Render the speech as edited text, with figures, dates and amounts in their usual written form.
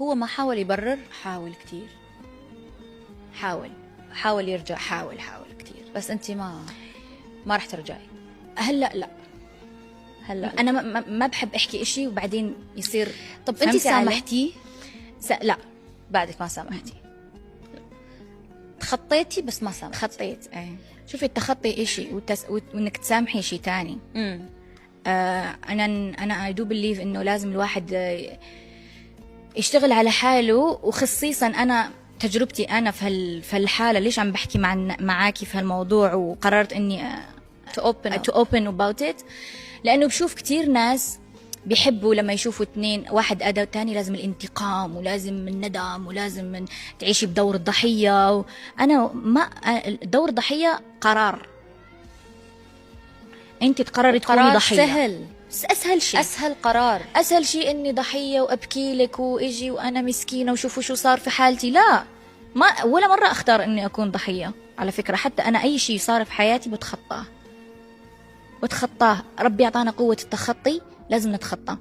هو ما حاول يبرر، حاول كتير، حاول يرجع، حاول كتير، بس انت ما رح ترجعي. هلا لا، هلا انا ما بحب احكي اشي وبعدين يصير. طب انت فهمتي علي؟ سامحتيه؟ لا، بعدك ما سامحتي، تخطيتي بس ما سامحتي. خطيت. شوفي التخطي اشي وانك تسامحي شي تاني. انا اي دو بليف انه لازم الواحد يشتغل على حاله، وخصيصا انا تجربتي انا في هالحاله، ليش عم بحكي معاكي في هالموضوع وقررت اني to open about it، لانه بشوف كتير ناس بيحبوا لما يشوفوا واحد أداء تاني لازم الانتقام ولازم الندم ولازم تعيشي بدور الضحية. أنا ما دور ضحية قرار، أنت تقرري تكوني ضحية. سهل، أسهل شيء، أسهل شيء إني ضحية وأبكي لك وإجي وأنا مسكينة وشوفوا شو صار في حالتي. لا، ما ولا مرة أختار إني أكون ضحية على فكرة. حتى أنا أي شيء صار في حياتي بتخطاه. ربي أعطانا قوة التخطي، لازم نتخطى.